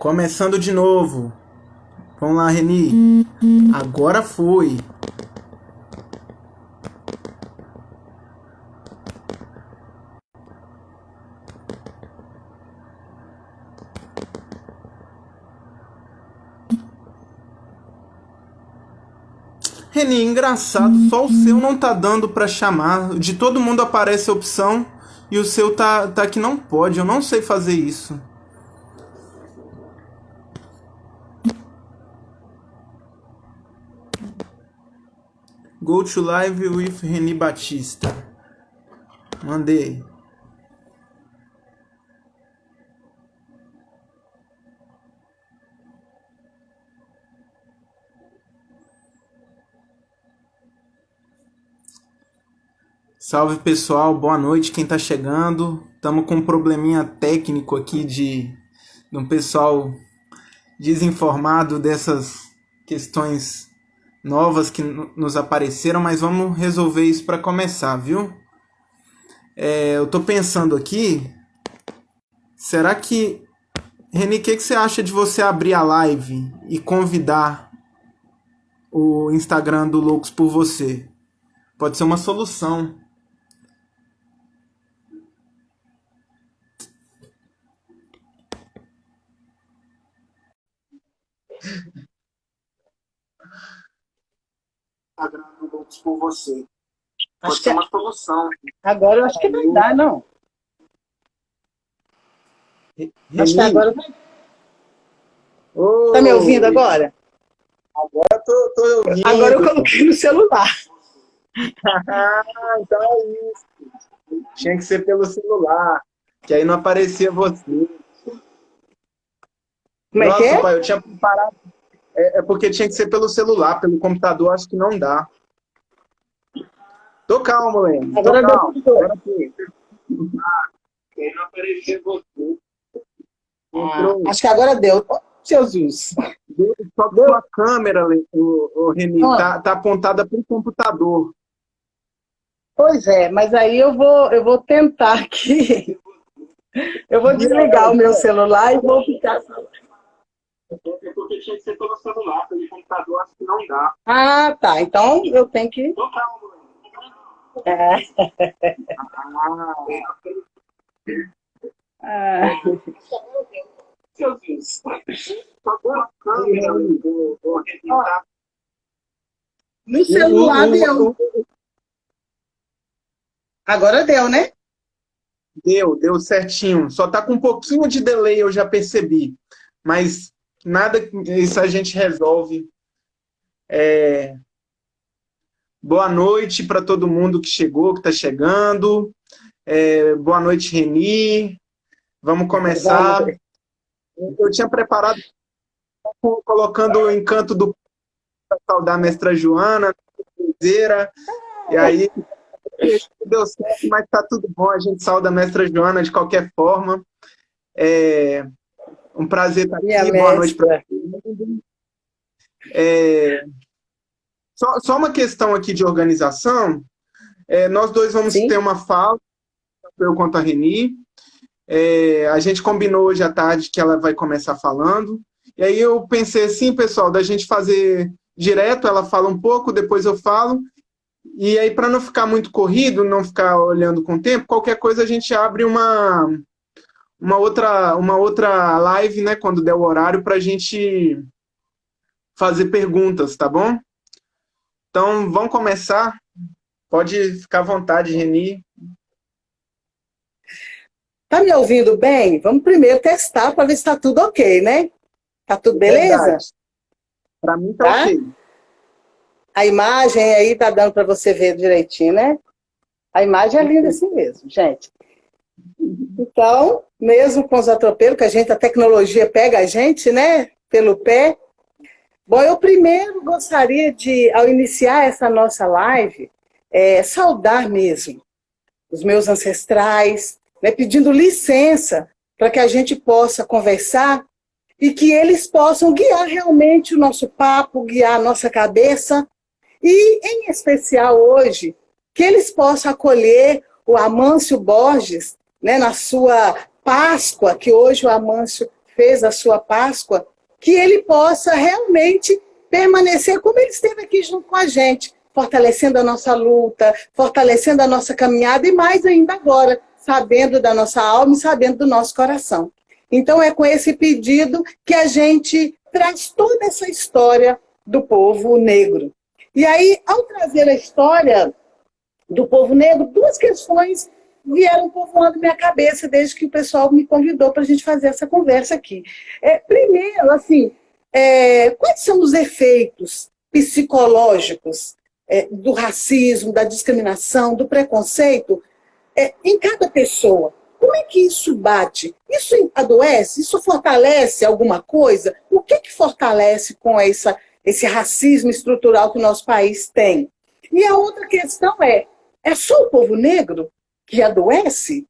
Começando de novo. Vamos lá, Reni. Agora foi. Reni, engraçado, só o seu não tá dando pra chamar. De todo mundo aparece a opção e o seu tá que não pode. Eu não sei fazer isso. Go to live with Reni Batista. Mandei. Salve pessoal, boa noite quem tá chegando. Estamos com um probleminha técnico aqui de um pessoal desinformado dessas questões novas que nos apareceram, mas vamos resolver isso para começar, viu? Eu tô pensando aqui, será que... Reni, o que você acha de você abrir a live e convidar o Instagram do Loucos por Você? Pode ser uma solução. Instagram do Loucos por Você. Pode ser uma solução. Agora eu acho que não dá, não. Acho que agora vai. Tá me ouvindo agora? Agora tô ouvindo. Agora eu coloquei no celular. Então é isso. Tinha que ser pelo celular, que aí não aparecia você. Como é Nossa, que é? pai, eu tinha preparado. É porque tinha que ser pelo celular, pelo computador, acho que não dá. Tô calmo, Lênin. Agora Tô calmo. deu. Agora foi. Aí não aparecia você. Acho que agora deu. Jesus. Só que a câmera, o Reni, tá apontada para o computador. Pois é, mas aí eu vou tentar aqui. Eu vou desligar o meu celular e vou ficar. É porque tinha que ser pelo celular, pelo computador, acho que não dá. Ah, tá. Então eu tenho que. Tô calmo, Jesus. No celular deu. Agora deu, né? Deu certinho. Só tá com um pouquinho de delay, eu já percebi. Mas nada, isso a gente resolve. Boa noite para todo mundo que chegou, que está chegando. Boa noite, Reni. Vamos começar. Eu tinha preparado colocando o encanto do para saudar a mestra Joana, e aí deu certo, mas tá tudo bom, a gente sauda a mestra Joana de qualquer forma. Um prazer estar aqui, boa noite para todo mundo. Só uma questão aqui de organização, nós dois vamos ter uma fala, eu quanto a Reni. A gente combinou hoje à tarde que ela vai começar falando, e aí eu pensei assim, pessoal, da gente fazer direto, ela fala um pouco, depois eu falo, e aí para não ficar muito corrido, não ficar olhando com o tempo, qualquer coisa a gente abre uma outra live, né, quando der o horário, para a gente fazer perguntas, tá bom? Então, vamos começar. Pode ficar à vontade, Reni. Tá me ouvindo bem? Vamos primeiro testar para ver se está tudo ok, né? Tá tudo beleza? Para mim tá ok. A imagem aí tá dando para você ver direitinho, né? A imagem é linda assim mesmo, gente. Então, mesmo com os atropelos, que a tecnologia pega a gente, né? Pelo pé. Bom, eu primeiro gostaria de, ao iniciar essa nossa live, saudar mesmo os meus ancestrais, né, pedindo licença para que a gente possa conversar e que eles possam guiar realmente o nosso papo, guiar a nossa cabeça e, em especial hoje, que eles possam acolher o Amâncio Borges, né, na sua Páscoa, que hoje o Amâncio fez a sua Páscoa, que ele possa realmente permanecer como ele esteve aqui junto com a gente, fortalecendo a nossa luta, fortalecendo a nossa caminhada e mais ainda agora, sabendo da nossa alma e sabendo do nosso coração. Então é com esse pedido que a gente traz toda essa história do povo negro. E aí, ao trazer a história do povo negro, duas questões vieram povoando minha cabeça desde que o pessoal me convidou para a gente fazer essa conversa aqui. Primeiro, assim, quais são os efeitos psicológicos do racismo, da discriminação, do preconceito em cada pessoa? Como é que isso bate? Isso adoece? Isso fortalece alguma coisa? O que fortalece com esse racismo estrutural que o nosso país tem? E a outra questão é só o povo negro que adoece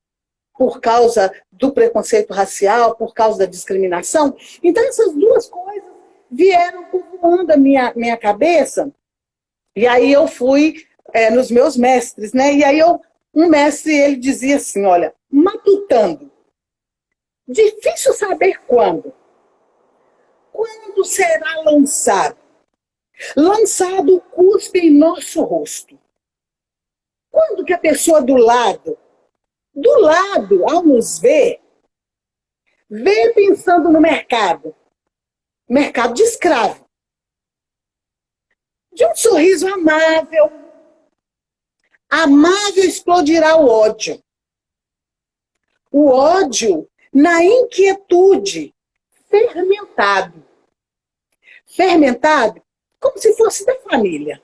por causa do preconceito racial, por causa da discriminação? Então, essas duas coisas vieram povoando a minha cabeça. E aí eu fui nos meus mestres, né? E aí um mestre, ele dizia assim, olha, matutando, difícil saber quando. Quando será lançado? Lançado o cuspe em nosso rosto. Quando que a pessoa do lado, ao nos ver, vê pensando no mercado de escravo, de um sorriso amável explodirá o ódio. O ódio na inquietude, fermentado. Fermentado como se fosse da família.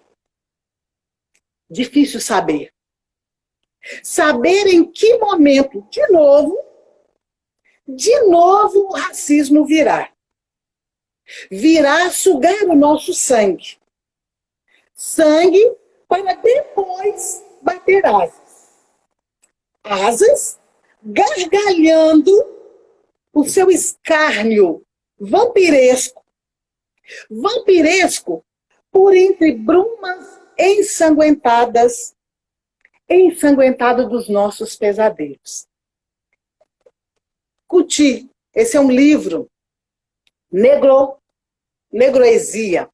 Difícil saber. Saber em que momento, de novo o racismo virá. Virá sugar o nosso sangue. Sangue para depois bater asas. Asas gargalhando o seu escárnio vampiresco. Vampiresco por entre brumas ensanguentadas dos nossos pesadelos. Kuti, esse é um livro, Negroesia,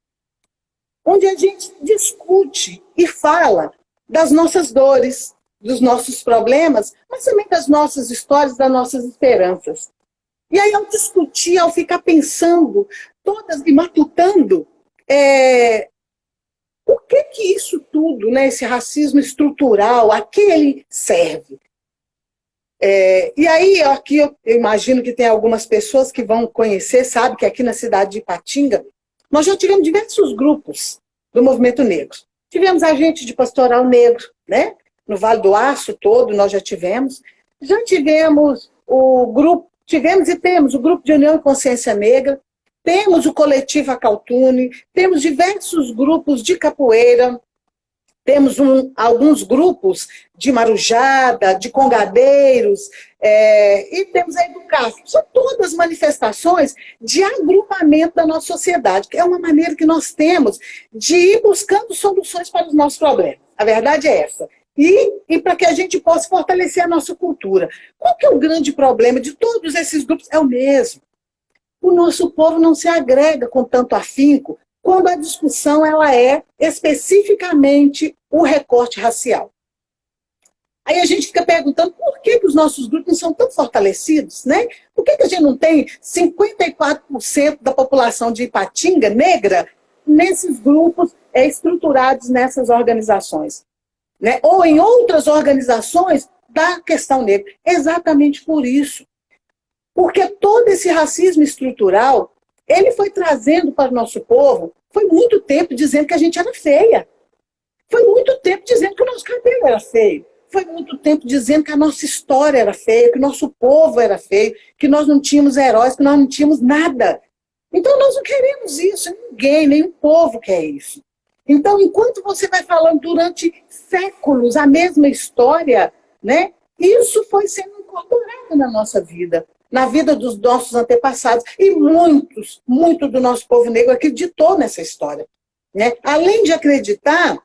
onde a gente discute e fala das nossas dores, dos nossos problemas, mas também das nossas histórias, das nossas esperanças. E aí, ao discutir, ao ficar pensando, todas e matutando, por que isso tudo, né, esse racismo estrutural, a que ele serve? E aí, aqui eu imagino que tem algumas pessoas que vão conhecer, sabe que aqui na cidade de Ipatinga, nós já tivemos diversos grupos do movimento negro. Tivemos agente de pastoral negro, né? No Vale do Aço todo nós já tivemos. Já tivemos tivemos e temos o Grupo de União e Consciência Negra, temos o Coletivo Acautune, temos diversos grupos de capoeira, temos alguns grupos de marujada, de congadeiros, e temos a Educação. São todas manifestações de agrupamento da nossa sociedade, que é uma maneira que nós temos de ir buscando soluções para os nossos problemas. A verdade é essa. E para que a gente possa fortalecer a nossa cultura. Qual que é o grande problema de todos esses grupos? É o mesmo. O nosso povo não se agrega com tanto afinco quando a discussão ela é especificamente o recorte racial. Aí a gente fica perguntando por que os nossos grupos não são tão fortalecidos, né? Por que a gente não tem 54% da população de Ipatinga negra nesses grupos estruturados nessas organizações? Né? Ou em outras organizações da questão negra. Exatamente por isso. Porque todo esse racismo estrutural, ele foi trazendo para o nosso povo, foi muito tempo dizendo que a gente era feia. Foi muito tempo dizendo que o nosso cabelo era feio. Foi muito tempo dizendo que a nossa história era feia, que o nosso povo era feio, que nós não tínhamos heróis, que nós não tínhamos nada. Então nós não queremos isso, ninguém, nenhum povo quer isso. Então, enquanto você vai falando durante séculos a mesma história, né, isso foi sendo incorporado na nossa vida, na vida dos nossos antepassados. E muito do nosso povo negro acreditou nessa história. Né? Além de acreditar,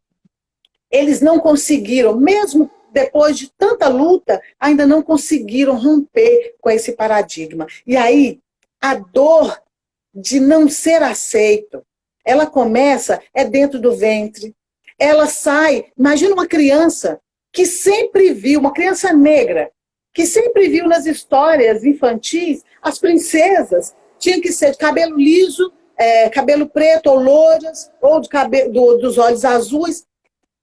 eles não conseguiram, mesmo depois de tanta luta, ainda não conseguiram romper com esse paradigma. E aí, a dor de não ser aceito. Ela começa, dentro do ventre. Ela sai, imagina uma criança que sempre viu, uma criança negra, que sempre viu nas histórias infantis, as princesas tinham que ser de cabelo liso, cabelo preto ou louras, ou dos olhos azuis,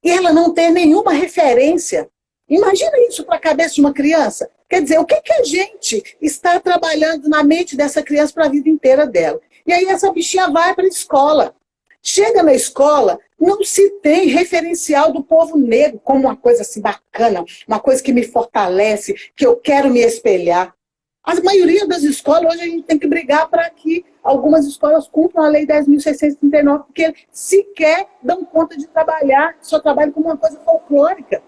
e ela não tem nenhuma referência. Imagina isso para a cabeça de uma criança. Quer dizer, o que a gente está trabalhando na mente dessa criança para a vida inteira dela? E aí essa bichinha vai para a escola. Chega na escola, não se tem referencial do povo negro como uma coisa assim bacana, uma coisa que me fortalece, que eu quero me espelhar. A maioria das escolas, hoje a gente tem que brigar para que algumas escolas cumpram a Lei 10.639, porque sequer dão conta de trabalhar, só trabalham como uma coisa folclórica.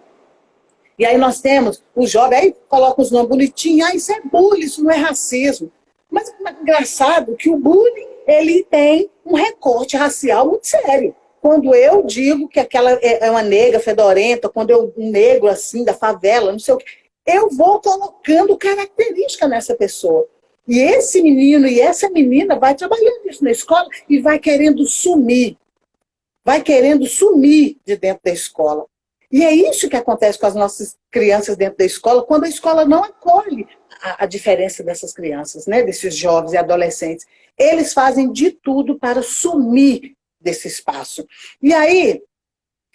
E aí nós temos os jovens, aí colocam os nomes bonitinhos, isso é bullying, isso não é racismo. Mas é engraçado que o bullying, ele tem um recorte racial muito sério. Quando eu digo que aquela é uma negra fedorenta, quando um negro assim, da favela, não sei o quê, eu vou colocando característica nessa pessoa. E esse menino e essa menina vai trabalhando isso na escola e vai querendo sumir. Vai querendo sumir de dentro da escola. E é isso que acontece com as nossas crianças dentro da escola, quando a escola não acolhe a diferença dessas crianças, né, desses jovens e adolescentes. Eles fazem de tudo para sumir desse espaço. E aí,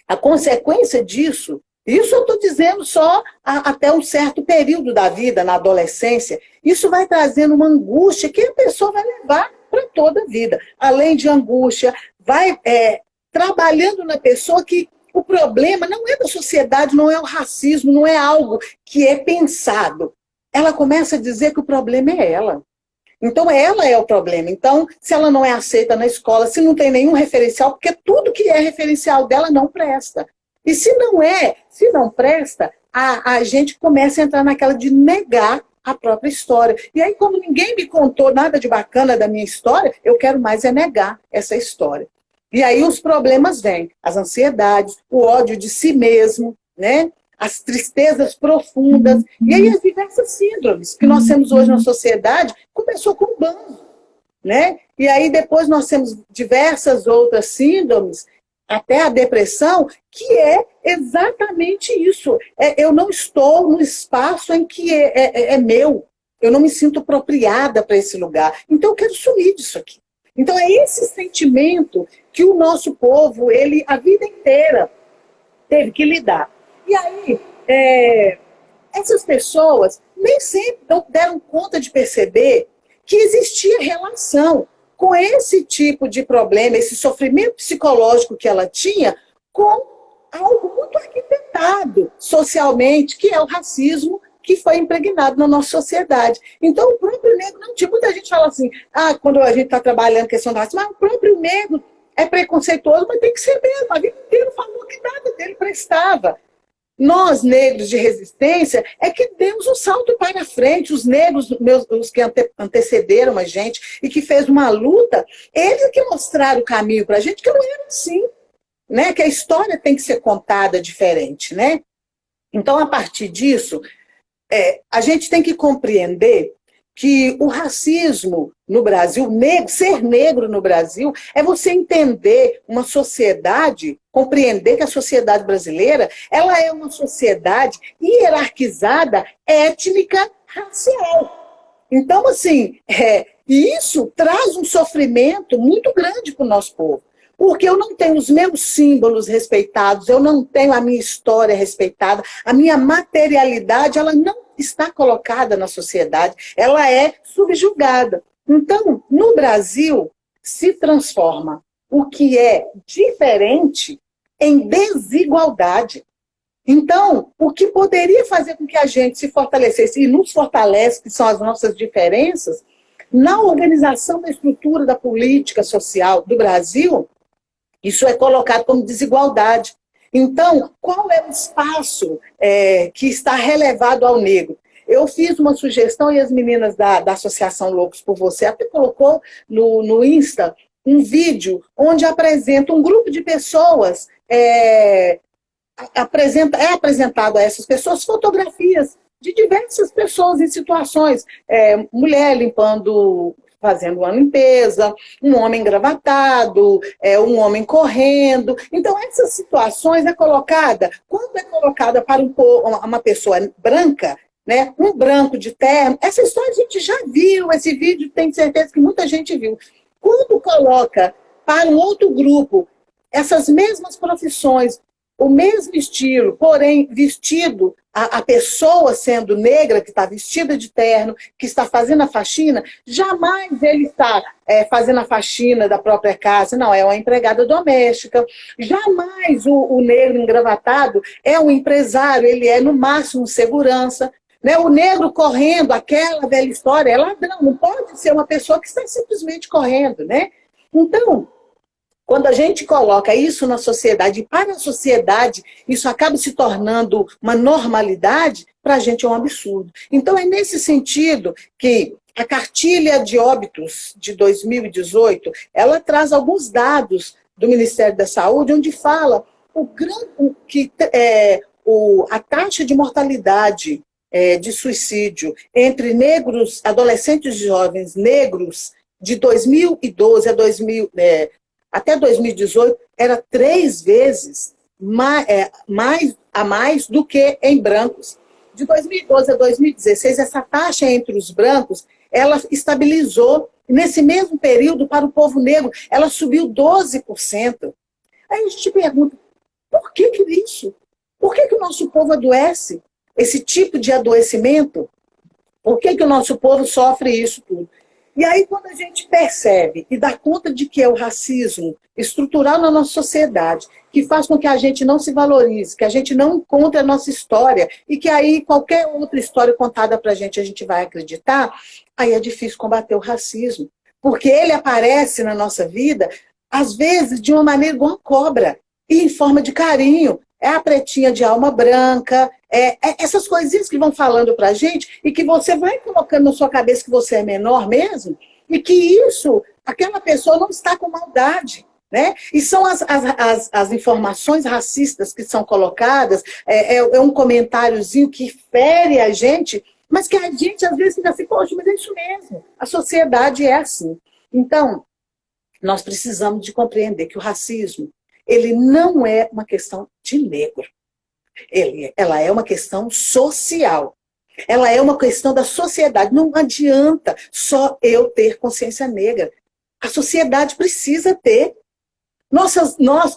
a consequência disso, isso eu estou dizendo só até um certo período da vida, na adolescência, isso vai trazendo uma angústia que a pessoa vai levar para toda a vida. Além de angústia, vai trabalhando na pessoa que o problema não é da sociedade, não é o racismo, não é algo que é pensado. Ela começa a dizer que o problema é ela. Então, ela é o problema. Então, se ela não é aceita na escola, se não tem nenhum referencial, porque tudo que é referencial dela não presta. E se não presta, a gente começa a entrar naquela de negar a própria história. E aí, como ninguém me contou nada de bacana da minha história, eu quero mais negar essa história. E aí os problemas vêm, as ansiedades, o ódio de si mesmo, né? As tristezas profundas, e aí as diversas síndromes que nós temos hoje na sociedade, começou com o banzo, né? E aí depois nós temos diversas outras síndromes, até a depressão, que é exatamente isso. Eu não estou no espaço em que é meu, eu não me sinto apropriada para esse lugar, então eu quero sumir disso aqui. Então é esse sentimento que o nosso povo, ele a vida inteira teve que lidar. E aí, essas pessoas nem sempre deram conta de perceber que existia relação com esse tipo de problema, esse sofrimento psicológico que ela tinha, com algo muito arquitetado socialmente, que é o racismo, que foi impregnado na nossa sociedade. Então, o próprio negro, não tinha muita gente fala assim, quando a gente está trabalhando questão da racismo, mas o próprio negro é preconceituoso, mas tem que ser mesmo. A vida inteira falou que nada dele prestava. Nós, negros de resistência, é que demos um salto para frente. Os negros, os que antecederam a gente e que fez uma luta, eles que mostraram o caminho para a gente, que não era assim, né? Que a história tem que ser contada diferente, né? Então, a partir disso, a gente tem que compreender que o racismo no Brasil, ser negro no Brasil, é você entender uma sociedade, compreender que a sociedade brasileira, ela é uma sociedade hierarquizada, étnica, racial. Então, assim, isso traz um sofrimento muito grande para o nosso povo. Porque eu não tenho os meus símbolos respeitados, eu não tenho a minha história respeitada, a minha materialidade, ela não está colocada na sociedade, ela é subjugada. Então, no Brasil, se transforma o que é diferente em desigualdade. Então, o que poderia fazer com que a gente se fortalecesse, e nos fortalece, que são as nossas diferenças, na organização da estrutura da política social do Brasil, isso é colocado como desigualdade. Então, qual é o espaço que está relevado ao negro? Eu fiz uma sugestão e as meninas da Associação Loucos por Você até colocou no Insta um vídeo onde apresenta um grupo de pessoas, é apresentado a essas pessoas fotografias de diversas pessoas em situações. Mulher limpando fazendo uma limpeza, um homem engravatado, um homem correndo. Então, essas situações quando é colocada para uma pessoa branca, né, um branco de terno, essa história a gente já viu, esse vídeo tenho certeza que muita gente viu. Quando coloca para um outro grupo essas mesmas profissões, o mesmo estilo, porém vestido, a pessoa sendo negra, que está vestida de terno, que está fazendo a faxina, jamais ele está fazendo a faxina da própria casa, não, é uma empregada doméstica. Jamais o negro engravatado é um empresário, ele é no máximo segurança. Né? O negro correndo, aquela velha história, é ladrão, não pode ser uma pessoa que está simplesmente correndo. Né? Então, quando a gente coloca isso na sociedade, e para a sociedade isso acaba se tornando uma normalidade, para a gente é um absurdo. Então é nesse sentido que a cartilha de óbitos de 2018, ela traz alguns dados do Ministério da Saúde, onde fala a taxa de mortalidade de suicídio entre negros, adolescentes e jovens negros, de 2012 até 2018, era 3 vezes mais do que em brancos. De 2012 a 2016, essa taxa entre os brancos, ela estabilizou. Nesse mesmo período, para o povo negro, ela subiu 12%. Aí a gente pergunta, por que isso? Por que o nosso povo adoece? Esse tipo de adoecimento? Por que o nosso povo sofre isso tudo? E aí, quando a gente percebe e dá conta de que é o racismo estrutural na nossa sociedade, que faz com que a gente não se valorize, que a gente não encontre a nossa história, e que aí qualquer outra história contada para a gente vai acreditar, aí é difícil combater o racismo. Porque ele aparece na nossa vida, às vezes, de uma maneira igual uma cobra, e em forma de carinho. É a pretinha de alma branca, essas coisinhas que vão falando pra gente e que você vai colocando na sua cabeça que você é menor mesmo e que isso, aquela pessoa não está com maldade. Né? E são as informações racistas que são colocadas, é um comentáriozinho que fere a gente, mas que a gente às vezes fica assim, poxa, mas é isso mesmo, a sociedade é assim. Então, nós precisamos de compreender que o racismo, ele não é uma questão de negro. Ela é uma questão social. Ela é uma questão da sociedade. Não adianta só eu ter consciência negra. A sociedade precisa ter.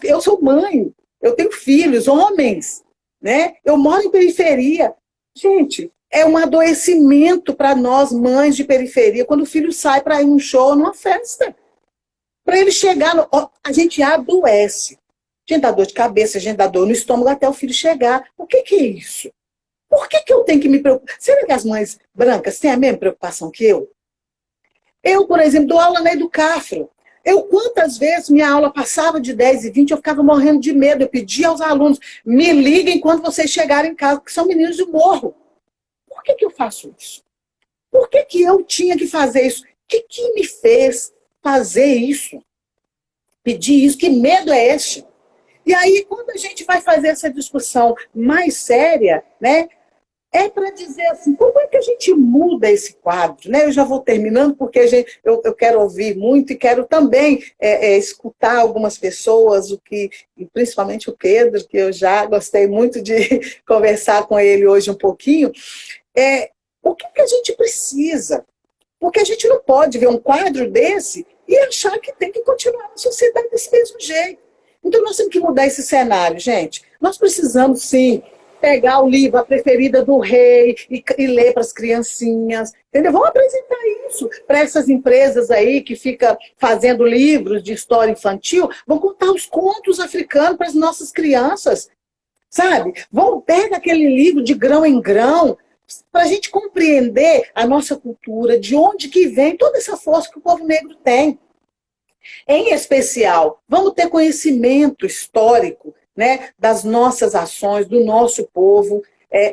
Eu sou mãe, eu tenho filhos, homens, né? Eu moro em periferia. Gente, é um adoecimento para nós, mães de periferia, quando o filho sai para ir num show ou numa festa. Para ele chegar, a gente adoece. A gente dá dor de cabeça, a gente dá dor no estômago até o filho chegar. O que é isso? Por que eu tenho que me preocupar? Será que as mães brancas têm a mesma preocupação que eu? Eu, por exemplo, dou aula na Educafro. Quantas vezes minha aula passava de 10 e 20, eu ficava morrendo de medo. Eu pedia aos alunos, me liguem quando vocês chegarem em casa, porque são meninos de morro. Por que eu faço isso? Por que eu tinha que fazer isso? O que me fez fazer isso? Pedir isso? Que medo é esse? E aí, quando a gente vai fazer essa discussão mais séria, né, é para dizer assim, como é que a gente muda esse quadro? Né? Eu já vou terminando, porque eu quero ouvir muito e quero também escutar algumas pessoas, principalmente o Pedro, que eu já gostei muito de conversar com ele hoje um pouquinho. O que a gente precisa? Porque a gente não pode ver um quadro desse e achar que tem que continuar na sociedade desse mesmo jeito. Então, nós temos que mudar esse cenário, gente. Nós precisamos, sim, pegar o livro A Preferida do Rei e ler para as criancinhas. Entendeu? Vamos apresentar isso para essas empresas aí que ficam fazendo livros de história infantil. Vão contar os contos africanos para as nossas crianças. Sabe? Pega aquele livro de grão em grão para a gente compreender a nossa cultura, de onde que vem toda essa força que o povo negro tem. Em especial, vamos ter conhecimento histórico, né, das nossas ações, do nosso povo.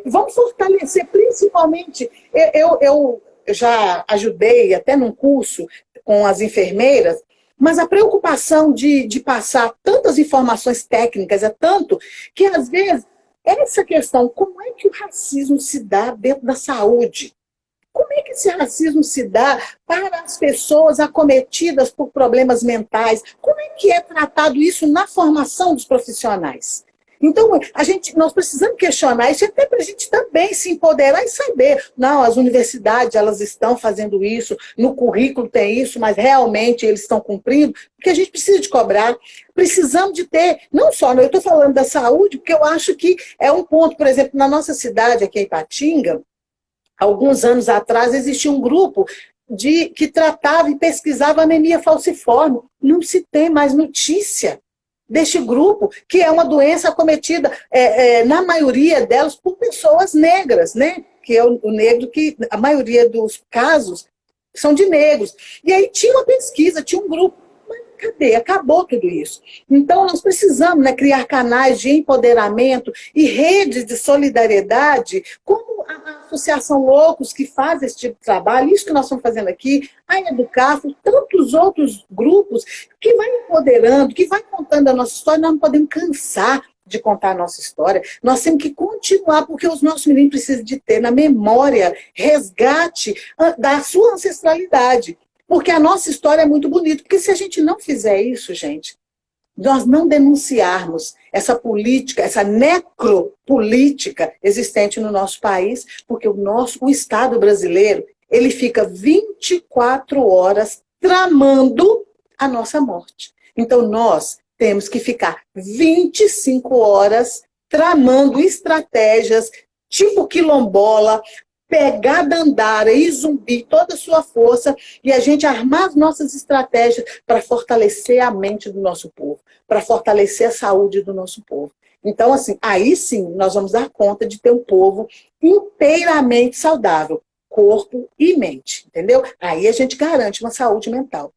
Vamos fortalecer, principalmente, eu já ajudei até num curso com as enfermeiras, mas a preocupação de passar tantas informações técnicas é tanto que, às vezes, essa questão, como é que o racismo se dá dentro da saúde? Como é que esse racismo se dá para as pessoas acometidas por problemas mentais? Como é que é tratado isso na formação dos profissionais? Então, nós precisamos questionar isso até para a gente também se empoderar e saber. Não, as universidades elas estão fazendo isso, no currículo tem isso, mas realmente eles estão cumprindo, porque a gente precisa de cobrar. Precisamos de ter, não só, eu estou falando da saúde, porque eu acho que é um ponto, por exemplo, na nossa cidade, aqui em Ipatinga, alguns anos atrás, existia um grupo que tratava e pesquisava anemia falciforme. Não se tem mais notícia deste grupo, que é uma doença acometida, na maioria delas, por pessoas negras, né? Que é o negro, que a maioria dos casos são de negros. E aí tinha uma pesquisa, tinha um grupo. Mas cadê? Acabou tudo isso. Então, nós precisamos, né, criar canais de empoderamento e redes de solidariedade, como a Associação Loucos, que faz esse tipo de trabalho, isso que nós estamos fazendo aqui, a Educafro, tantos outros grupos que vai empoderando, que vai contando a nossa história. Nós não podemos cansar de contar a nossa história. Nós temos que continuar, porque os nossos meninos precisam de ter na memória resgate da sua ancestralidade. Porque a nossa história é muito bonita. Porque se a gente não fizer isso, gente, nós não denunciarmos essa política, essa necropolítica existente no nosso país, porque o Estado brasileiro, ele fica 24 horas tramando a nossa morte. Então, nós temos que ficar 25 horas tramando estratégias tipo quilombola, pegar Dandara e Zumbi, toda a sua força, e a gente armar as nossas estratégias para fortalecer a mente do nosso povo, para fortalecer a saúde do nosso povo. Então, assim, aí sim, nós vamos dar conta de ter um povo inteiramente saudável, corpo e mente, entendeu? Aí a gente garante uma saúde mental.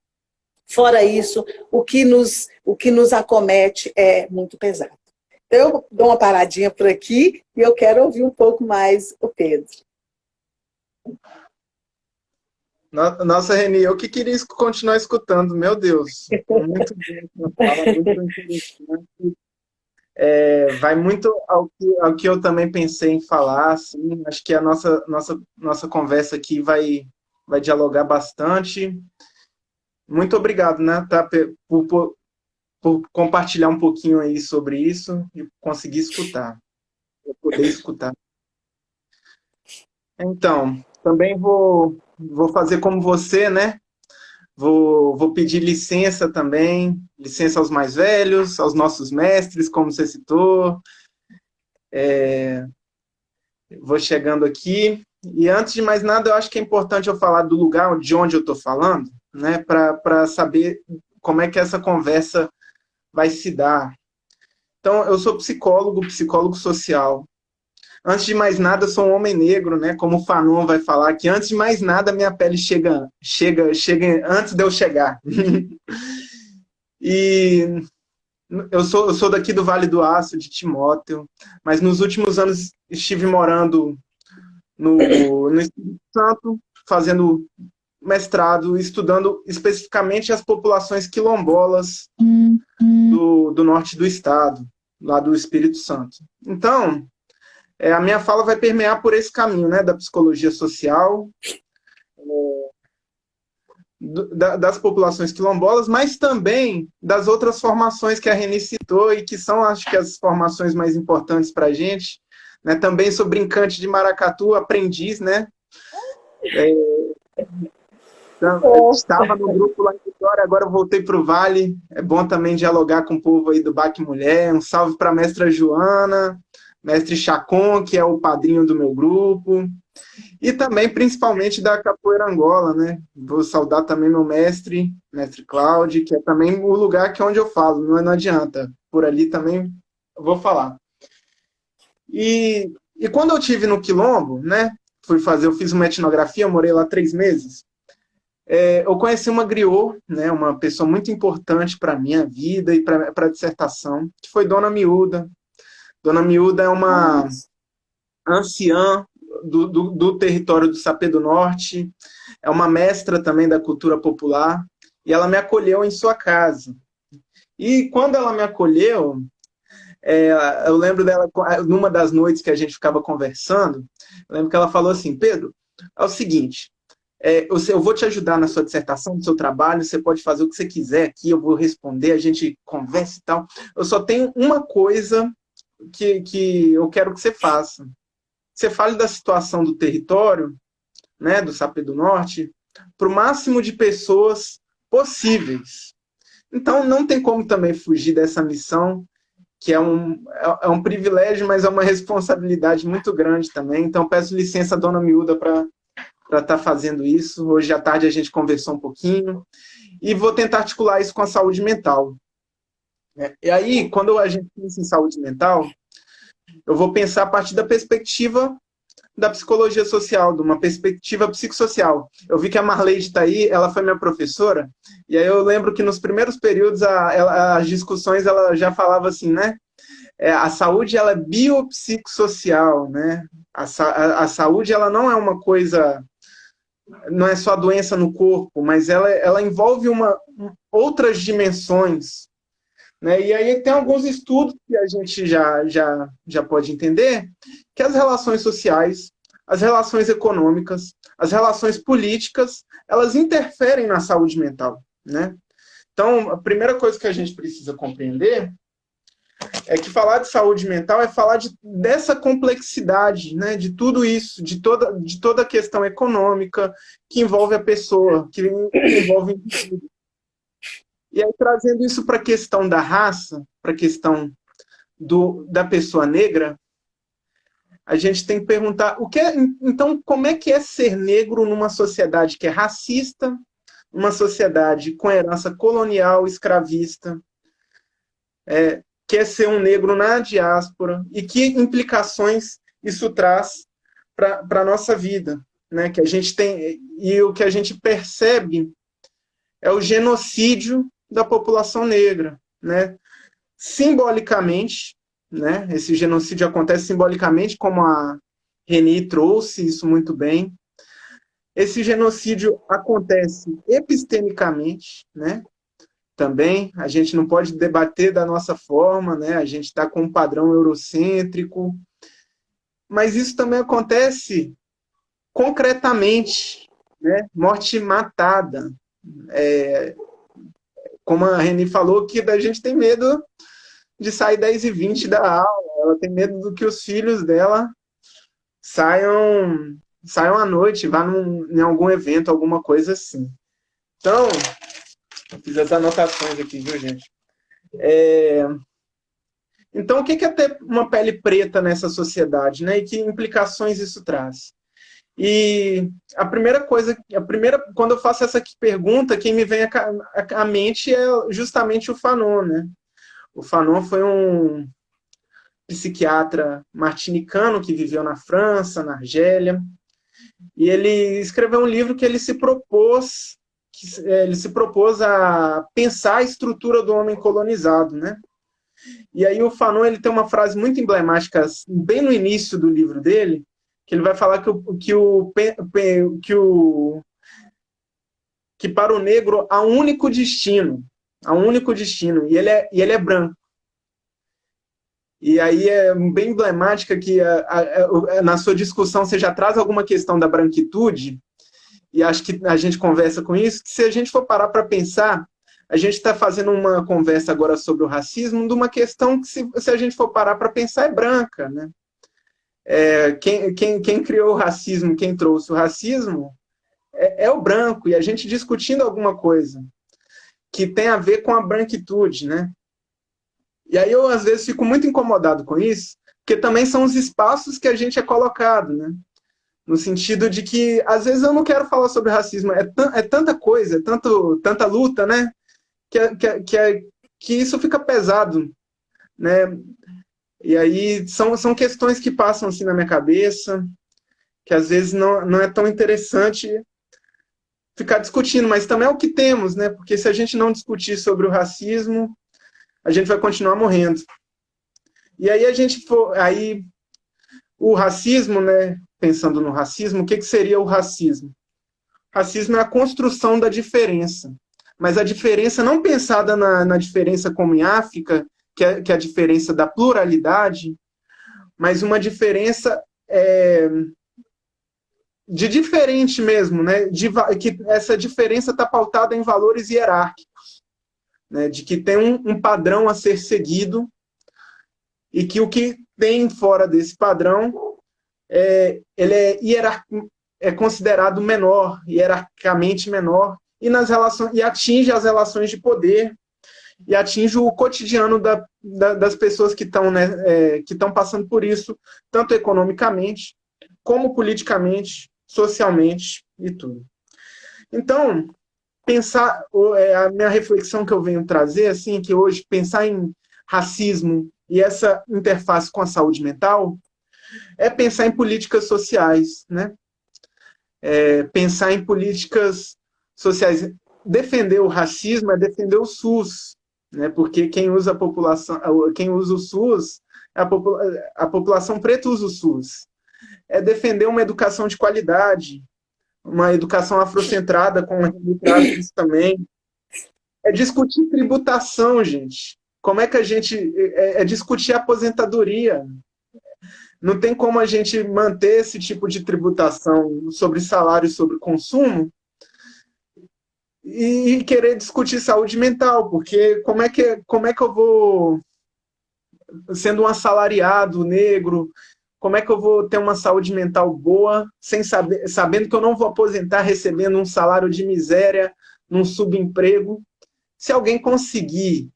Fora isso, o que nos acomete é muito pesado. Então, eu dou uma paradinha por aqui e eu quero ouvir um pouco mais o Pedro. Nossa, Reni, eu que queria continuar escutando, meu Deus. Muito bem, muito interessante. Vai muito ao que eu também pensei em falar, assim. Acho que a nossa conversa aqui vai dialogar bastante. Muito obrigado, né, tá, por compartilhar um pouquinho aí sobre isso e conseguir escutar, poder escutar. Então, também vou fazer como você, né? Vou pedir licença também, licença aos mais velhos, aos nossos mestres, como você citou. Vou chegando aqui. E antes de mais nada, eu acho que é importante eu falar do lugar de onde eu estou falando, né? Para saber como é que essa conversa vai se dar. Então, eu sou psicólogo social. Antes de mais nada, eu sou um homem negro, né? Como o Fanon vai falar, que antes de mais nada, minha pele chega antes de eu chegar. E eu sou daqui do Vale do Aço, de Timóteo, mas nos últimos anos estive morando no Espírito Santo, fazendo mestrado, estudando especificamente as populações quilombolas do norte do estado, lá do Espírito Santo. Então, a minha fala vai permear por esse caminho, né, da psicologia social, das populações quilombolas, mas também das outras formações que a Reni citou e que são, acho que, as formações mais importantes para a gente, né? Também sou brincante de maracatu, aprendiz, né? Estava no grupo lá em Vitória, agora voltei para o Vale. É bom também dialogar com o povo aí do Baque Mulher. Um salve para a mestra Joana, mestre Chacon, que é o padrinho do meu grupo, e também, principalmente, da Capoeira Angola, né? Vou saudar também meu mestre Cláudio, que é também o lugar que é onde eu falo, não adianta. Por ali também eu vou falar. E quando eu estive no Quilombo, né? Eu fiz uma etnografia, eu morei lá 3 meses. Eu conheci uma griot, né? Uma pessoa muito importante para a minha vida e para a dissertação, que foi Dona Miúda. Dona Miúda é uma anciã do território do Sapê do Norte, é uma mestra também da cultura popular, e ela me acolheu em sua casa. E quando ela me acolheu, eu lembro dela, numa das noites que a gente ficava conversando, eu lembro que ela falou assim: Pedro, é o seguinte, eu vou te ajudar na sua dissertação, no seu trabalho, você pode fazer o que você quiser aqui, eu vou responder, a gente conversa e tal. Eu só tenho uma coisa que eu quero que você faça. Você fale da situação do território, né, do Sapé do Norte, para o máximo de pessoas possíveis. Então, não tem como também fugir dessa missão, que é um privilégio, mas é uma responsabilidade muito grande também. Então, peço licença, dona Miúda, para estar fazendo isso. Hoje à tarde a gente conversou um pouquinho. E vou tentar articular isso com a saúde mental. E aí, quando a gente pensa em saúde mental, eu vou pensar a partir da perspectiva da psicologia social, de uma perspectiva psicossocial. Eu vi que a Marleide está aí, ela foi minha professora, e aí eu lembro que nos primeiros períodos as discussões ela já falava assim, né? A saúde ela é biopsicossocial, né? A saúde ela não é uma coisa, não é só a doença no corpo, mas ela envolve outras dimensões, né? E aí tem alguns estudos que a gente já pode entender que as relações sociais, as relações econômicas, as relações políticas, elas interferem na saúde mental, né? Então, a primeira coisa que a gente precisa compreender é que falar de saúde mental é falar dessa complexidade, né? De tudo isso, de toda a questão econômica que envolve a pessoa, que envolve o indivíduo. E aí, trazendo isso para a questão da raça, para a questão da pessoa negra, a gente tem que perguntar então, como é que é ser negro numa sociedade que é racista, uma sociedade com herança colonial, escravista, que é ser um negro na diáspora, e que implicações isso traz para a nossa vida, né? Que a gente tem, e o que a gente percebe é o genocídio da população negra, né? Simbolicamente, né? Esse genocídio acontece simbolicamente, como a Reni trouxe isso muito bem. Esse genocídio acontece epistemicamente, né? Também a gente não pode debater da nossa forma, né? A gente está com um padrão eurocêntrico, mas isso também acontece concretamente, né? Morte matada. Como a Reni falou, que a gente tem medo de sair 10h20 da aula, ela tem medo do que os filhos dela saiam à noite, vá em algum evento, alguma coisa assim. Então, fiz as anotações aqui, viu, gente? Então, o que é ter uma pele preta nessa sociedade, né? E que implicações isso traz? E quando eu faço essa pergunta, quem me vem à mente é justamente o Fanon, né? O Fanon foi um psiquiatra martinicano que viveu na França, na Argélia, e ele escreveu um livro que ele se propôs a pensar a estrutura do homem colonizado, né? E aí o Fanon ele tem uma frase muito emblemática bem no início do livro dele, que ele vai falar que para o negro há um único destino, e ele é branco. E aí é bem emblemática que na sua discussão você já traz alguma questão da branquitude, e acho que a gente conversa com isso, que se a gente for parar para pensar, a gente está fazendo uma conversa agora sobre o racismo, de uma questão que, se a gente for parar para pensar, é branca, né? Quem criou o racismo, quem trouxe o racismo, é o branco, e a gente discutindo alguma coisa que tem a ver com a branquitude, né? E aí eu, às vezes, fico muito incomodado com isso, porque também são os espaços que a gente é colocado, né? No sentido de que, às vezes, eu não quero falar sobre racismo, é tanta coisa, tanta luta, né? Que isso fica pesado, né? E aí são questões que passam assim na minha cabeça, que às vezes não é tão interessante ficar discutindo, mas também é o que temos, né? Porque se a gente não discutir sobre o racismo, a gente vai continuar morrendo. E aí o racismo, né? Pensando no racismo, o que seria o racismo? Racismo é a construção da diferença, mas a diferença não pensada na diferença como em África, que é a diferença da pluralidade, mas uma diferença de diferente mesmo, né? Que essa diferença está pautada em valores hierárquicos, né? De que tem um padrão a ser seguido e que o que tem fora desse padrão ele é considerado menor, hierarquicamente menor, e nas relações, e atinge as relações de poder e atinge o cotidiano das pessoas que estão, né, que estão passando por isso, tanto economicamente como politicamente, socialmente e tudo. Então, pensar, a minha reflexão que eu venho trazer, assim, que hoje pensar em racismo e essa interface com a saúde mental é pensar em políticas sociais, né? Pensar em políticas sociais. Defender o racismo é defender o SUS, né? Porque quem usa o SUS, a população preta usa o SUS. É defender uma educação de qualidade, uma educação afrocentrada, como a gente traz isso também. É discutir tributação, gente. Como é que a gente... É discutir aposentadoria. Não tem como a gente manter esse tipo de tributação sobre salário e sobre consumo e querer discutir saúde mental, porque como é que eu vou, sendo um assalariado negro, como é que eu vou ter uma saúde mental boa, sabendo que eu não vou aposentar recebendo um salário de miséria, num subemprego? Se alguém conseguir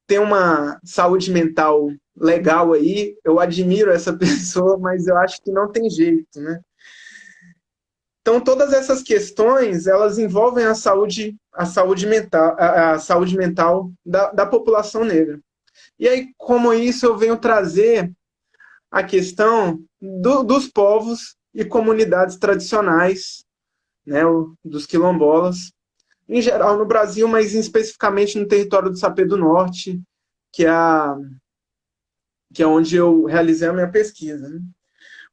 ter uma saúde mental legal aí, eu admiro essa pessoa, mas eu acho que não tem jeito, né? Então, todas essas questões, elas envolvem a saúde mental da população negra. E aí, como isso, eu venho trazer a questão dos povos e comunidades tradicionais, né, dos quilombolas, em geral no Brasil, mas especificamente no território do Sapé do Norte, que é onde eu realizei a minha pesquisa, né?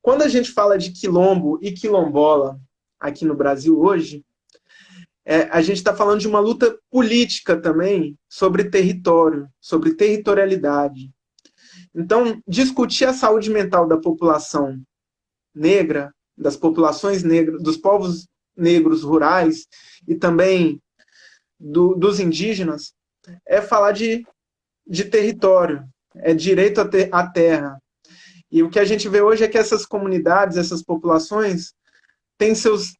Quando a gente fala de quilombo e quilombola aqui no Brasil hoje, a gente está falando de uma luta política também sobre território, sobre territorialidade. Então, discutir a saúde mental da população negra, das populações negras, dos povos negros rurais e também dos indígenas, é falar de território, é direito à terra. E o que a gente vê hoje é que essas comunidades, essas populações, têm seus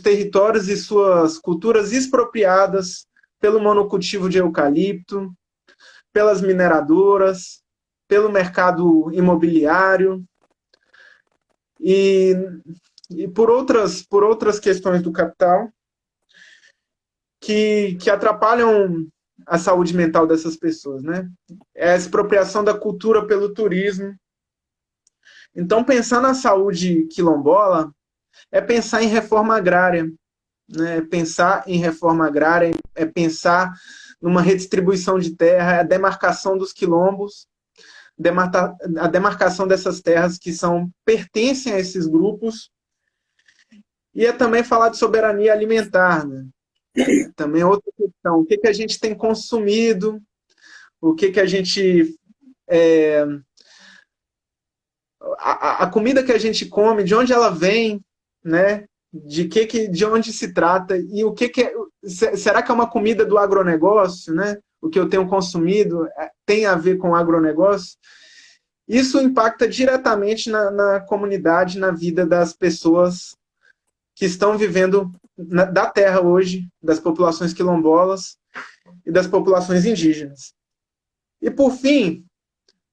territórios e suas culturas expropriadas pelo monocultivo de eucalipto, pelas mineradoras, pelo mercado imobiliário e por outras questões do capital que atrapalham a saúde mental dessas pessoas, né? É a expropriação da cultura pelo turismo. Então, pensar na saúde quilombola é pensar em reforma agrária, né? Pensar em reforma agrária é pensar numa redistribuição de terra, a demarcação dos quilombos, a demarcação dessas terras que pertencem a esses grupos, e é também falar de soberania alimentar, né? Também outra questão, o que a gente tem consumido, o que a gente... a comida que a gente come, de onde ela vem, né? De onde se trata, e o que será que é uma comida do agronegócio, né? O que eu tenho consumido tem a ver com o agronegócio? Isso impacta diretamente na comunidade, na vida das pessoas que estão vivendo da terra hoje, das populações quilombolas e das populações indígenas. E, por fim,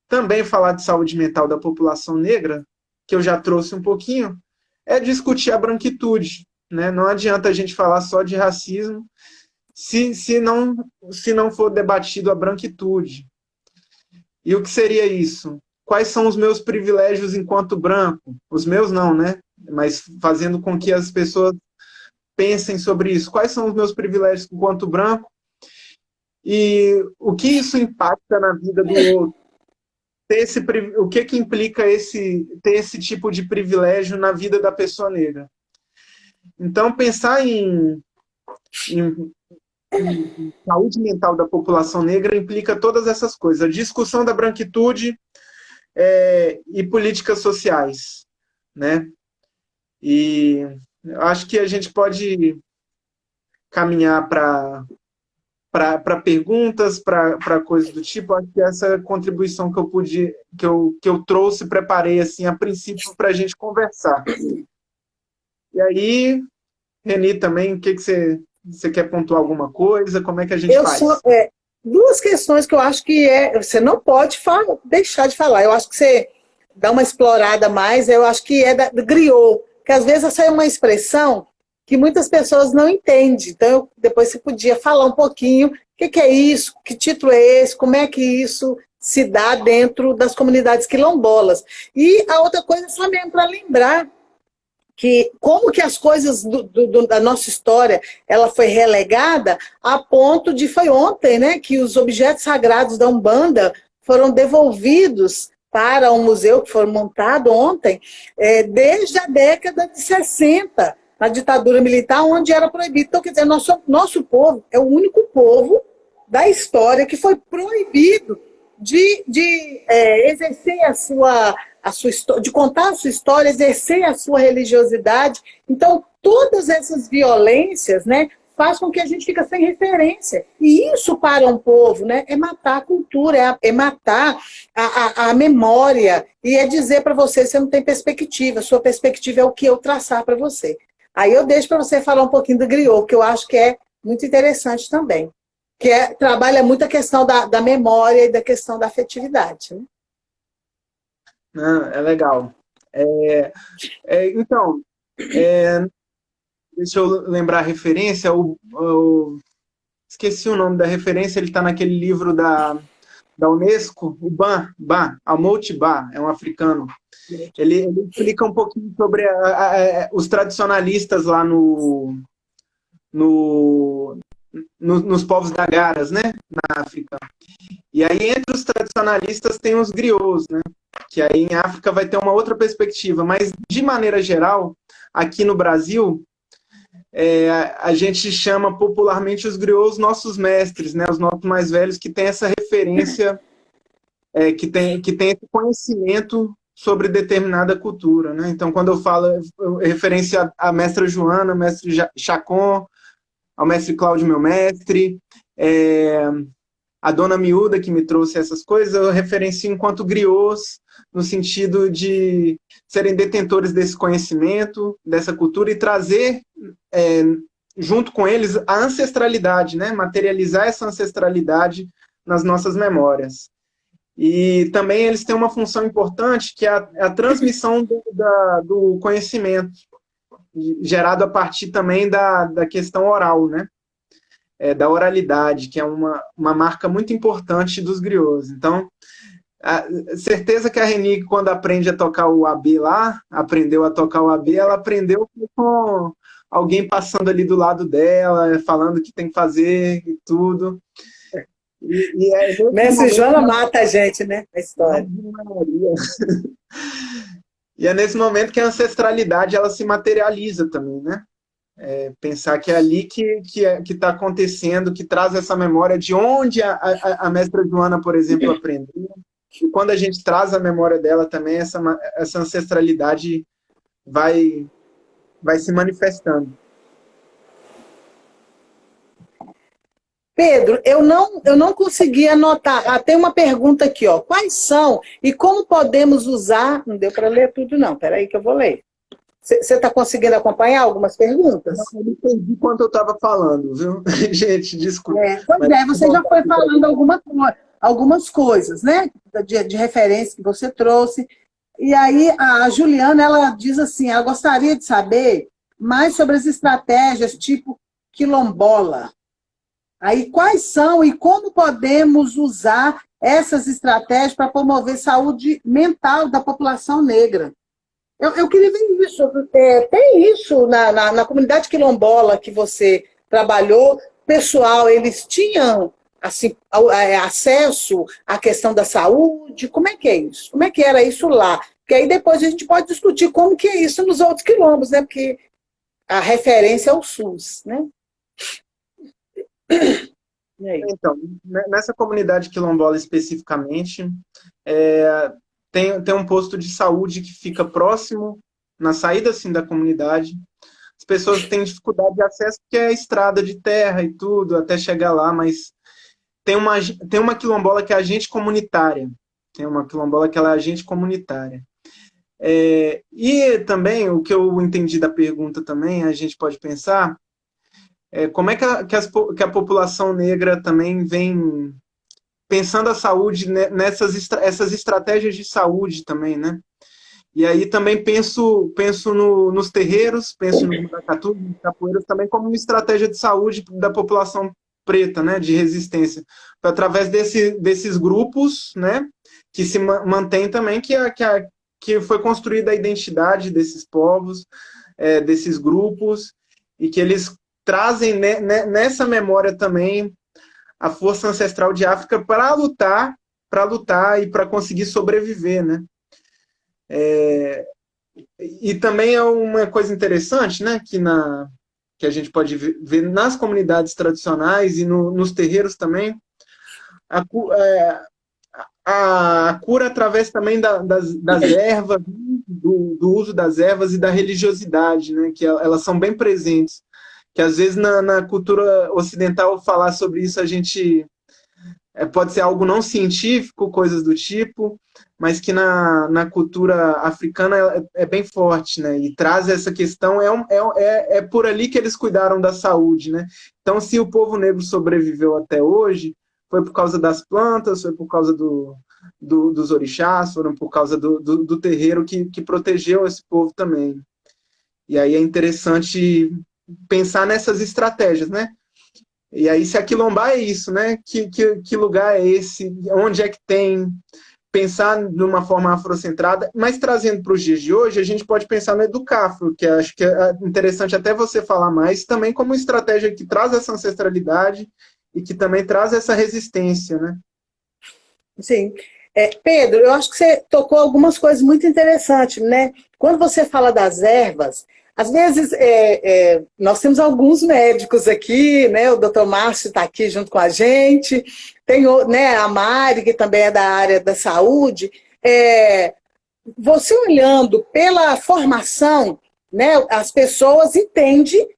também falar de saúde mental da população negra, que eu já trouxe um pouquinho, é discutir a branquitude, né? Não adianta a gente falar só de racismo se não for debatido a branquitude. E o que seria isso? Quais são os meus privilégios enquanto branco? Os meus não, né? Mas fazendo com que as pessoas pensem sobre isso. Quais são os meus privilégios enquanto branco? E o que isso impacta na vida do outro? O que implica ter esse tipo de privilégio na vida da pessoa negra? Então, pensar em saúde mental da população negra implica todas essas coisas. A discussão da branquitude e políticas sociais, né? E eu acho que a gente pode caminhar para perguntas, para coisas do tipo. Acho que essa contribuição que eu pude, que eu trouxe, preparei assim a princípio para a gente conversar. E aí, Reni, também, o que você quer pontuar alguma coisa? Como é que a gente faz? Duas questões que eu acho que você não pode deixar de falar. Eu acho que você dá uma explorada mais, eu acho que é do griot, que às vezes essa é uma expressão que muitas pessoas não entendem. Então, depois você podia falar um pouquinho o que é isso, que título é esse, como é que isso se dá dentro das comunidades quilombolas. E a outra coisa, só mesmo para lembrar que como que as coisas da nossa história ela foi relegada a ponto de, foi ontem, né, que os objetos sagrados da Umbanda foram devolvidos para um museu que foi montado ontem, desde a década de 60, na ditadura militar, onde era proibido. Então, quer dizer, nosso povo é o único povo da história que foi proibido de exercer de contar a sua história, exercer a sua religiosidade. Então, todas essas violências, né, faz com que a gente fique sem referência. E isso, para um povo, né, é matar a cultura, é matar a memória, e é dizer para você não tem perspectiva, sua perspectiva é o que eu traçar para você. Aí eu deixo para você falar um pouquinho do griot, que eu acho que é muito interessante também, que trabalha muito a questão da memória e da questão da afetividade, né? É legal. Então, deixa eu lembrar a referência. Esqueci o nome da referência, ele está naquele livro da Unesco, o Almouti Ba, é um africano. Ele explica um pouquinho sobre os tradicionalistas lá nos povos Dagaras, né, na África. E aí, entre os tradicionalistas, tem os griots, né, que aí em África vai ter uma outra perspectiva. Mas, de maneira geral, aqui no Brasil, a gente chama popularmente os griots nossos mestres, né, os nossos mais velhos, que têm essa referência, que tem esse conhecimento sobre determinada cultura, né? Então, quando eu falo referência à mestra Joana, ao mestre Chacon, ao mestre Cláudio, meu mestre, a dona Miúda, que me trouxe essas coisas, eu referencio enquanto griots, no sentido de serem detentores desse conhecimento, dessa cultura, e trazer, junto com eles, a ancestralidade, né? Materializar essa ancestralidade nas nossas memórias. E também eles têm uma função importante, que é a transmissão do conhecimento, gerado a partir também da questão oral, né? Da oralidade, que é uma marca muito importante dos griots. Então, certeza que a Reni, quando aprende a tocar o AB lá, aprendeu a tocar o AB, ela aprendeu com alguém passando ali do lado dela, falando o que tem que fazer e tudo. Mestre Joana mata a gente, né? A história. E é nesse momento que a ancestralidade ela se materializa também, né? Pensar que é ali que está acontecendo, que traz essa memória de onde a mestra Joana, por exemplo, aprendeu. E quando a gente traz a memória dela também, essa ancestralidade vai se manifestando. Pedro, eu não consegui anotar. Tem uma pergunta aqui, ó. Quais são e como podemos usar... Não deu para ler tudo, não. Espera aí que eu vou ler. Você está conseguindo acompanhar algumas perguntas? Eu não entendi quanto eu estava falando, viu? Gente, desculpa. Você já foi falando algumas coisas, né? De referência que você trouxe. E aí a Juliana, ela diz assim, ela gostaria de saber mais sobre as estratégias tipo quilombola. Aí quais são e como podemos usar essas estratégias para promover saúde mental da população negra? Eu queria ver isso. Tem isso na comunidade quilombola que você trabalhou? Pessoal, eles tinham assim, acesso à questão da saúde? Como é que é isso? Como é que era isso lá? Porque aí depois a gente pode discutir como que é isso nos outros quilombos, né? Porque a referência é o SUS, né? Então, nessa comunidade quilombola especificamente, tem um posto de saúde que fica próximo na saída assim da comunidade. As pessoas têm dificuldade de acesso porque é estrada de terra e tudo, até chegar lá, mas tem uma quilombola que é agente comunitária. Tem uma quilombola que ela é agente comunitária. E também, o que eu entendi da pergunta também, a gente pode pensar, como é que a população negra também vem pensando a saúde essas estratégias de saúde também, né? E aí também penso nos terreiros, penso no maracatu, nos capoeiras também como uma estratégia de saúde da população preta, né, de resistência, através desses grupos, né, que se mantém também, que foi construída a identidade desses povos, desses grupos, e que eles trazem nessa memória também a força ancestral de África para lutar e para conseguir sobreviver, né? E também é uma coisa interessante, né, que a gente pode ver nas comunidades tradicionais e nos terreiros também, a cura através também das ervas, do uso das ervas e da religiosidade, né, que elas são bem presentes. Que às vezes na cultura ocidental falar sobre isso a gente pode ser algo não científico, coisas do tipo, mas que na cultura africana é bem forte, né? E traz essa questão, é por ali que eles cuidaram da saúde, né? Então, se o povo negro sobreviveu até hoje, foi por causa das plantas, foi por causa dos orixás, foram por causa do terreiro que protegeu esse povo também. E aí é interessante pensar nessas estratégias, né? E aí, se aquilombar é isso, né? Que lugar é esse? Onde é que tem? Pensar de uma forma afrocentrada, mas trazendo para os dias de hoje, a gente pode pensar no Educafro, que acho que é interessante até você falar mais, também como estratégia que traz essa ancestralidade e que também traz essa resistência, né? Sim. Pedro, eu acho que você tocou algumas coisas muito interessantes, né? Quando você fala das ervas, às vezes nós temos alguns médicos aqui, né? O doutor Márcio está aqui junto com a gente, tem né, a Mari, que também é da área da saúde. Você olhando pela formação, né, as pessoas entendem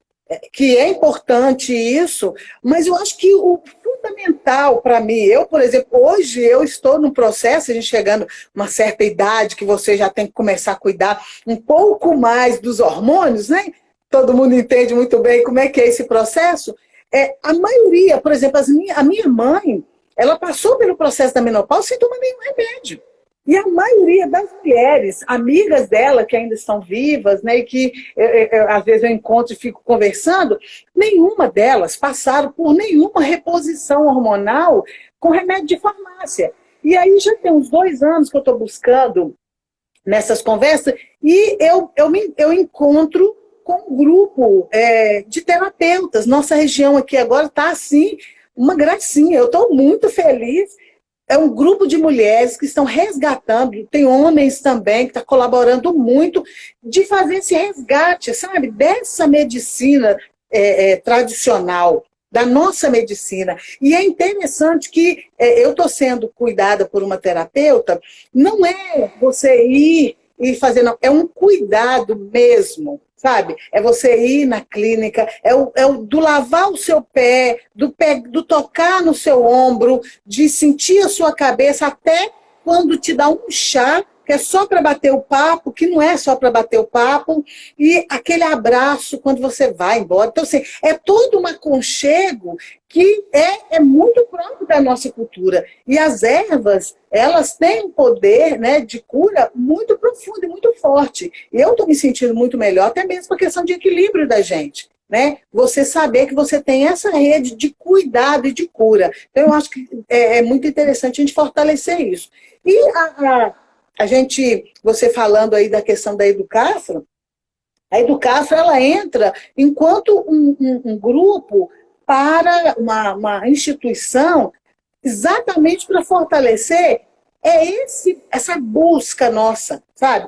que é importante isso, mas eu acho que o fundamental para mim, por exemplo, hoje eu estou num processo, a gente chegando a uma certa idade que você já tem que começar a cuidar um pouco mais dos hormônios, né? Todo mundo entende muito bem como é que é esse processo. A maioria, por exemplo, a minha mãe, ela passou pelo processo da menopausa sem tomar nenhum remédio. E a maioria das mulheres, amigas dela que ainda estão vivas, né, e que às vezes eu encontro e fico conversando, nenhuma delas passaram por nenhuma reposição hormonal com remédio de farmácia. E aí já tem uns 2 anos que eu estou buscando nessas conversas e eu encontro com um grupo de terapeutas. Nossa região aqui agora está assim, uma gracinha. Eu estou muito feliz. É um grupo de mulheres que estão resgatando, tem homens também que estão colaborando muito de fazer esse resgate, sabe, dessa medicina tradicional, da nossa medicina. E é interessante que eu estou sendo cuidada por uma terapeuta, não é você ir e fazer, não, é um cuidado mesmo. Sabe? É você ir na clínica, do lavar o seu pé, do tocar no seu ombro, de sentir a sua cabeça, até quando te dá um chá, que é só para bater o papo, que não é só para bater o papo, e aquele abraço quando você vai embora. Então, assim, é todo um aconchego que é muito próprio da nossa cultura. E as ervas, elas têm um poder, né, de cura muito profundo e muito forte. E eu estou me sentindo muito melhor, até mesmo por questão de equilíbrio da gente. Né? Você saber que você tem essa rede de cuidado e de cura. Então, eu acho que é muito interessante a gente fortalecer isso. E a gente, você falando aí da questão da Educafro, a Educafro, ela entra enquanto um grupo para uma instituição exatamente para fortalecer essa busca nossa, sabe?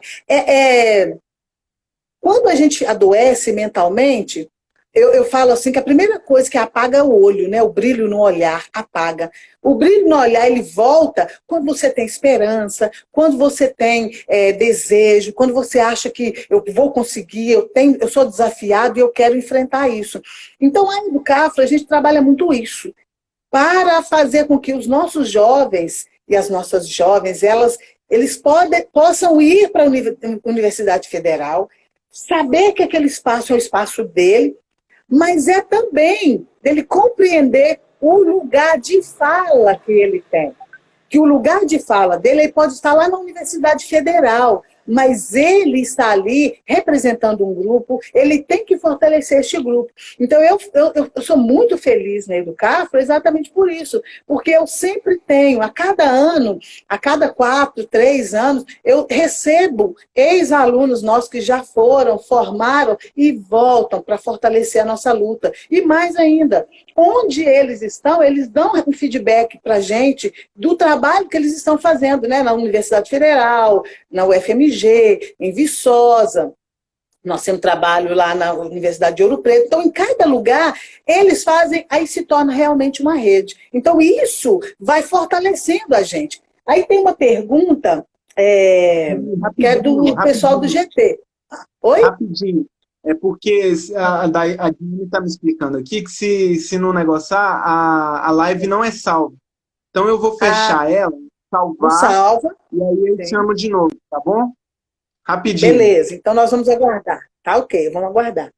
Quando a gente adoece mentalmente, eu falo assim que a primeira coisa que apaga é o olho, né? O brilho no olhar apaga. O brilho no olhar, ele volta quando você tem esperança, quando você tem desejo, quando você acha que eu vou conseguir, eu sou desafiado e eu quero enfrentar isso. Então, a Educafro, a gente trabalha muito isso, para fazer com que os nossos jovens e as nossas jovens, eles possam ir para a Universidade Federal, saber que aquele espaço é o espaço dele, mas é também dele compreender o lugar de fala que ele tem. Que o lugar de fala dele, ele pode estar lá na Universidade Federal, mas ele está ali representando um grupo, ele tem que fortalecer este grupo. Então, eu sou muito feliz na Educafro exatamente por isso, porque eu sempre tenho, a cada ano, a cada 4, 3 anos, eu recebo ex-alunos nossos que já foram, formaram e voltam para fortalecer a nossa luta. E mais ainda, onde eles estão, eles dão um feedback para a gente do trabalho que eles estão fazendo, né? Na Universidade Federal, na UFMG, em Viçosa, nós temos trabalho lá na Universidade de Ouro Preto. Então, em cada lugar, eles fazem, aí se torna realmente uma rede. Então, isso vai fortalecendo a gente. Aí tem uma pergunta, que é do pessoal do GT. Oi? Rapidinho. É porque a Dini está me explicando aqui que se não negociar, a live não é salva. Então eu vou fechar ela, salvar, salva. E aí eu te chamo de novo, tá bom? Rapidinho. Beleza, então nós vamos aguardar. Tá ok, vamos aguardar.